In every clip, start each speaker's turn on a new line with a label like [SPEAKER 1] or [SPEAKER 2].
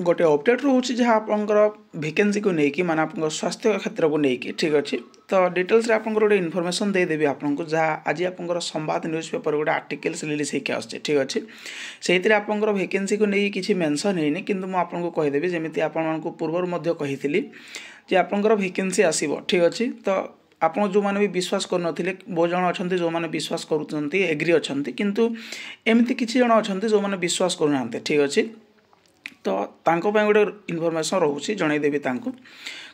[SPEAKER 1] गोटे अपडेट रोचे जहाँ आपंकर भैकेंसी को लेकिन माने आप स्वास्थ्य क्षेत्र को लेकिन ठीक अच्छे तो डिटेल्स आप गोटे इनफर्मेशन देदेवी आपको जहाँ आज आप संवाद न्यूज पेपर गोटे आर्टिकल्स रिलीज होकर आसचे ठीक अच्छे से आपंकर भैकेंसी को लेकिन किसी मेंशन होनी कि आपको कहीदेवी जमी आपको पूर्व कही आपंकर भैकेंसी आसो ठीक अच्छे तो आप जो मैंने भी विश्वास कर बहुत जन अच्छा जो मैंने विश्वास कर एग्री अच्छा किंतु एमती किसी जन अच्छा जो मैंने विश्वास करना ठीक अच्छे तो गोटे इनफर्मेशन रोचे जनईदेवी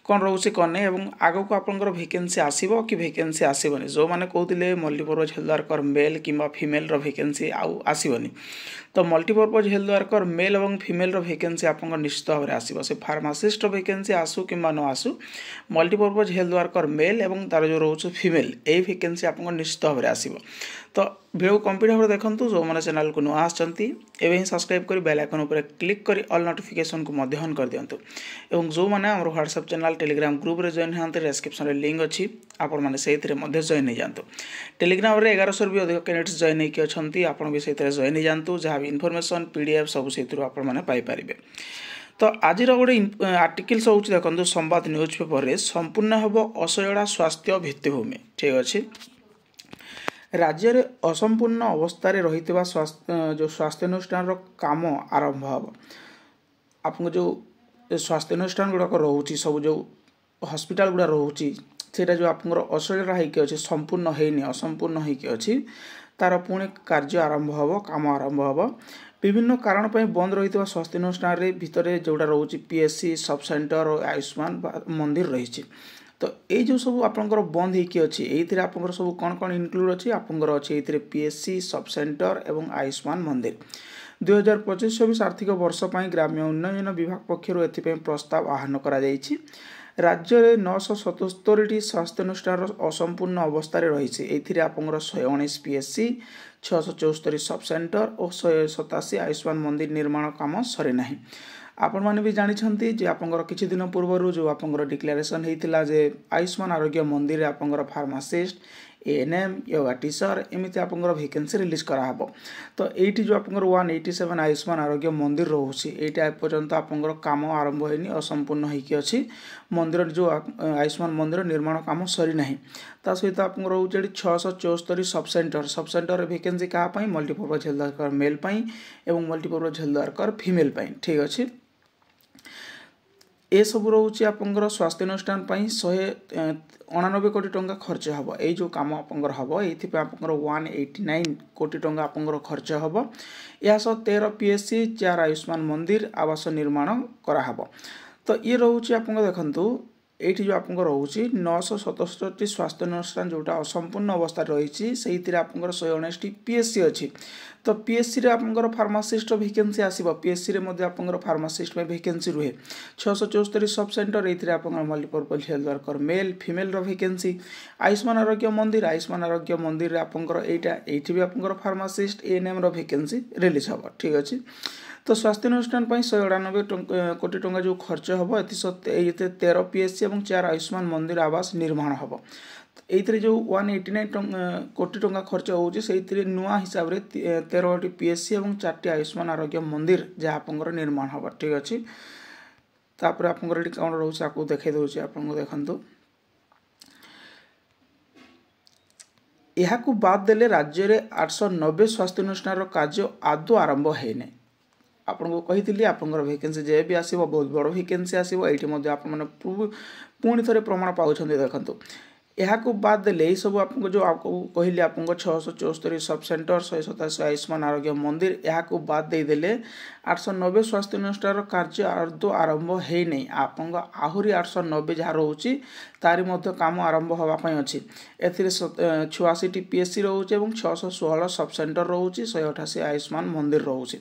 [SPEAKER 1] कौन रोचे कौन नहीं और आग को आपंकर भैकेंसी आसो कि भैकेंसी आसबनी जो मैंने कहते मल्टीपर्पज हेल्थ वर्कर मेल कि फिमेल भैकेंसी आसबनी तो मल्टीपर्पज हेल्थ वर्कर मेल और फिमेल भैकेंसी आप निश्चित भाव में आसो से फार्मासीस्ट भैकेंसी आसू कि न आसू मल्टीपर्पज हेल्थ वर्कर मेल और तार जो रोचे फिमेल यही भैकेंसी आप निश्चित भाव में आसो तो वीडियो को कंप्लीट भाव देखूँ जो मैंने चैनल को नुआ आसछंती एवं सब्सक्राइब कर बेल आइकन पर क्लिक कर ऑल नोटिफिकेशन को ऑन कर दिंतु और जो मैंने आम व्हाट्सएप चैनल टेलीग्राम ग्रुप रे जॉइन हाँ डिस्क्रिप्शन में लिंक अच्छी आपण मैंने से जॉइन हो जातु टेलीग्राम रे 1100 भी अधिक कैंडिडेट्स जॉइन होकर अच्छा आप भी से जॉइन हो जातु जहाँ भी इनफॉरमेशन पीडीएफ सब से पाइपर तो आज गोटे आर्टिकल्स हो देखो संवाद न्यूज पेपर रे संपूर्ण हम असहयोड़ा स्वास्थ्य भित्तिभूमि ठीक अच्छे राज्य में असंपूर्ण अवस्था रही जो स्वास्थ्यानुष्ठान काम आरंभ हम आपको जो स्वास्थ्यानुष्ठान गुड़ाक रोचे सब जो हॉस्पिटल गुड़ा रोचे से जो आप असहयोड़ा होकर अच्छे संपूर्ण होनी असंपूर्ण होकर अच्छी तार पुणी कार्य आरंभ हम काम आरंभ हम विभिन्न कारण पर बंद रही स्वास्थ्यानुष्ठान भितर जोड़ा रोचे पीएससी सब सेंटर और आयुष्मान मंदिर रही तो ये जो सब आपंकर बंद होकर अच्छी ये आपंकर सब कौन कौन इनक्लूड अच्छी आपंकर अच्छी ये पीएससी सब सेंटर एवं आयुष्मान मंदिर 2025-26 आर्थिक वर्ष पर ग्राम्य उन्नयन विभाग पक्षर एथि प्रस्ताव आह्वान करा राज्य में 977 स्वास्थ्यानुष्ठान असंपूर्ण अवस्था रही आपंकर 119 पीएससी 674 सब सेंटर और 187 आयुष्मान मंदिर निर्माण काम सरी ना आपण मैंने भी जानते जे आपंकर किछि दिन पूर्व जो आपंकर डिक्लेरेशन होता जे आयुष्मान आरोग्य मंदिर आपंकर फार्मासिस्ट एएनएम योगा टीचर एमती आपंकर भैकेंसी रिलीज कराहब तो ये जो आपंकर 187 आयुष्मान आरोग्य मंदिर रोचे ये पर्यंत आपंकर काम आरंभ होनी असंपूर्ण होकर अच्छी मंदिर जो आयुष्मान मंदिर निर्माण काम सरी ना ता सहित आप रोचे 674 सब सेंटर भैकेंसी क्या मल्टीपर्पज हेल्थ वर्कर मेल और मल्टीपर्पज हेल्थ वर्कर फिमेल ठीक अच्छे ये सब रोचे आपंकर स्वास्थ्यानुष्ठान 199 कोटी टंका खर्च हम ये जो कम आपंकर हम ये 189 कोटी टंका आपंकर खर्च हम यह 13 पीएससी 4 आयुष्मान मंदिर आवास निर्माण कराहब तो ये रोचे आप देखु ये जो आप रोचे 977 स्वास्थ्यानुष्ठान जोटा असंपूर्ण अवस्था रही से आपंकर 119 पीएससी अच्छी तो पीएससी रे आपंकर फार्मासिस्ट भैकेंसी आसो पीएससी रे मध्य आपंकर फार्मासिस्ट में भैकेंसी रुहे 674 सब सेंटर ये आपंकर multipurpose health worker male female vacancy Ayushman आरोग्य मंदिर आपंकर ये भी आपंकर फार्मासिस्ट एएनएम भैकेंसी रिलीज हम ठीक अच्छे तो स्वास्थ्यानुष्ठान 198 कोटी टंका जो खर्च हम ये 13 पीएससी और 4 आयुष्मान मंदिर आवास निर्माण हम ये जो 189 कोटी टंका खर्च होती नुआ हिसाब से 13 पीएससी और 4 आयुष्मान आरोग्य मंदिर जहाँ आपंकर निर्माण हम ठीक अच्छे तापर आपंकर कौन रोचे आपको देखा दूसरे आपको देखु यहाँ बाद देले राज्य में 890 स्वास्थ्यानुष्ठान कार्य आदौ आरंभ होना आपको कही आपंकर भैकेंसी जे भी आसो बहुत बड़ भैकेंसी आसो ये पुणी थे प्रमाण पाँच देखो यहाँ बाद देले सब आपको जो आपको कहली आपको 674 सब सेंटर 187 आयुष्मान आरोग्य मंदिर यहाँ बाद देदेले 890 स्वास्थ्यानुष्ठान कार्य आदौ आरंभ है नहीं आपंग आहरी 890 जहाँ रोचे तारी मध्य काम आरंभ होगापाई अच्छी ए 86 पीएससी रोचे और 616 सब सेंटर रोचे 188 आयुष्मान मंदिर रोचे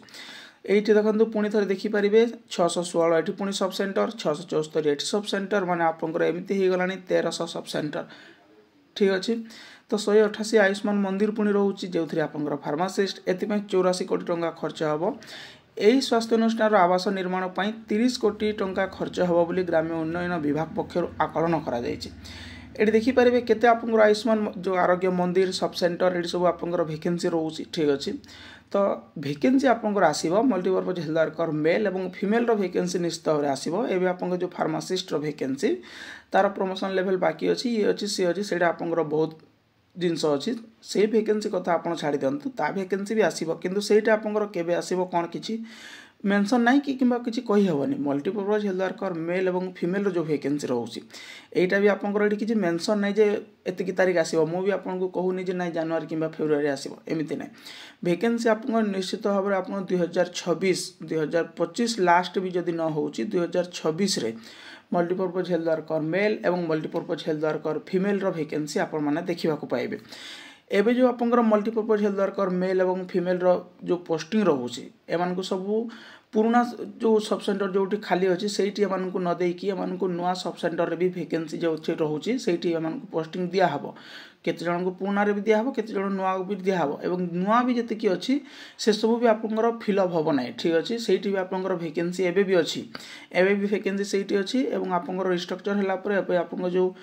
[SPEAKER 1] ये देखो पुणी थे देखिपारे 616 ये पुणी सब सेंटर 674 ये सब सेंटर माने आपंकर एमती हो गला 1300 सब सेंटर ठीक अच्छे तो 188 आयुष्मान मंदिर पुणी रोचे जो आपंकर फार्मासिस्ट एपाई 84 कोटी टंका खर्च हम यही स्वास्थ्यानुष्ठान आवास निर्माण पर 30 कोटी टंका खर्च हम बोली ग्राम्य उन्नयन विभाग पक्षर आकलन करा ये देखिपारे केते आपंकर आयुष्मान जो आरोग्य मंदिर सब सेंटर ये सब आपंकर वैकेंसी रोचे ठीक अच्छे। तो वैकेंसी आपंकर आसो मल्टीपर्पज हेल्थ वर्कर मेल और फीमेल वैकेंसी निश्चित भाव में आसो। एवं आप जो फार्मासीस्ट वैकेंसी तार प्रमोशन लेवल बाकी अच्छी ये अच्छी सी अच्छी से आपंकर बहुत जिनस अच्छी से वैकेंसी कथा आप छाड़ी दिंतु ता वैकेंसी भी आसो किंतु सेटा आपंकर केबे आसो कौन किसी मेंशन ना कि किसी कहीहबनी मल्टीपर्पज हेल्थ वर्कर मेल और फीमेल जो वैकेंसी रोचे यहाँ भी आपंकर किसी मेंशन ना जे एतिकी तारीख आसो मुझे आपको कहूनी जे ना जनवरी कि फेब्रुआरी आसो एमती ना वैकेंसी आप निश्चित भाव में आप 2025 लास्ट भी जदि न हो 2026 मल्टीपर्पज हेल्थ वर्कर मेल और multipurpose health worker female vacancy आप देखा पाइबे। एबे जो आपंकर मल्टीपर्पज हेल्थ वर्कर मेल और फीमेल जो पोस्टिंग रोचे एम सब पुराना जो सब सेंटर जो खाली अच्छी से न देकी नुआ सब सेंटर भी वैकेंसी जो रोचे से पोस्टिंग दिहब केते जन को पुराना भी दिहब केते जन नुआ भी दिहब एवं नुआ भी जी अच्छी से सब भी आपंकर फिलअप हम ना ठीक अच्छे से भी आपंकर वैकेंसी एवं भी अच्छी एवं भी वैकेंसी से अच्छी एवं आपंकर रिस्ट्रक्चर है आप जो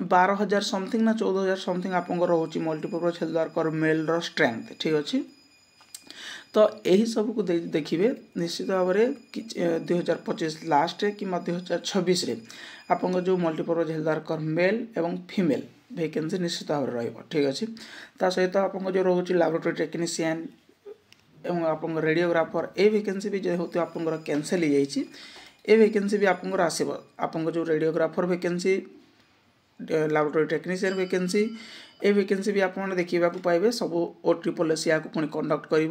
[SPEAKER 1] 12,000 समथिंग ना 14,000 समथिंग आपंकर रोचे multipurpose health worker male strength ठीक अच्छे। तो यही सब को देखिए निश्चित भाव में 2025 लास्ट कि 2026 आप जो मल्टीपर्पज हेल्थ वर्कर मेल और फीमेल वैकेंसी निश्चित भाव में ठीक अच्छे। ता सहित आप जो रोचे लैबोरेटरी टेक्नीशियन एवं आप रेडियोग्राफर ये वैकेंसी भी जेहेतु आप कैंसल हो जाए वैकेंसी भी आपंकर आसो आप जो radiographer vacancy laboratory technician vacancy ये वैकेंसी भी आप देखा पाइबे सब OSSC या पुणी कंडक्ट कर।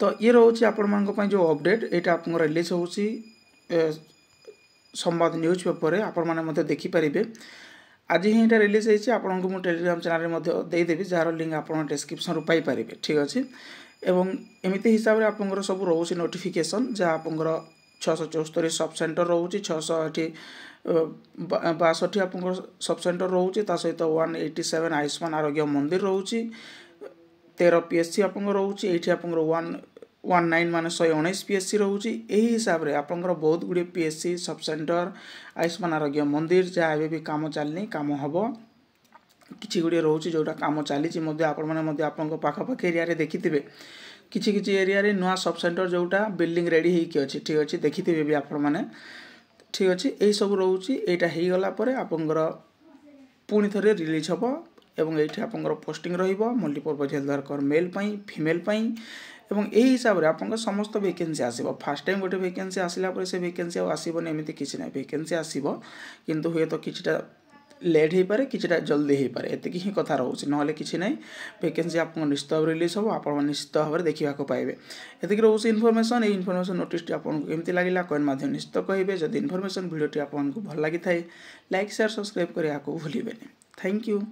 [SPEAKER 1] तो ये रोचे आपण जो अपडेट यहाँ आप रिलीज हो संवाद न्यूज पेपर आपण देखिपारे आज ही यहाँ रिलीज होती आपको मुझे टेलीग्राम चैनल में देदेवी जार लिंक आप डिस्क्रिप्शन पाइपर ठीक अच्छे। एवं एमती हिसाब से आप सब रोचे नोटिफिकेशन जहाँ आपंकर 674 सब सेंटर रोचे 662 आप सब सेंटर रोचे सहित 187 आयुष्मान आरोग्य मंदिर रोचे 13 PSC आप रोचे ये आप 119 मान 119 PSC रोचे यही हिसाब से आपंकर बहुत गुड़े PSC सब सेंटर आयुष्मान आरोग्य मंदिर जहाँ एवं भी काम चलनी काम हम किसी गुड़े रोचे जोटा काम चली आप पाखापाखि एरिया देखिथे किसी एरिया नुआ सब सेंटर जोटा बिल्डिंग रेडी होगी अच्छी ठीक अच्छे देखिथे भी आप ठीक अच्छे यही सब रोचे यहाँ हो गलापर आपंकर पुणी थे रिलीज हम एवं ये आपंकर posting multipurpose health worker male female एवं यही हिसाब से आप समस्त वैकेंसी आसो फास्ट टाइम गोटे वैकेंसी आसला से वैकेंसी आसबनी एमती किसी ना वैकेंसी आसो किंतु हुए तो किछटा लेट हो पारे किछटा जल्दी हो पारे एतिक ही कथा रोचे ना कि ना वैकेंसी आप निश्चित भाव रिलीज हम आप निश्चित भाव में देखा पाइबे एतिक रोचे इनफर्मेशन ये इनफर्मेशन नोटिस आपको केमती लगे कमेंट माध्यम निश्चित कहे जब इनफर्मेशन भिडियो आपको भल लगी था लाइक शेयर सब्सक्राइब कर भूलें। Thank you.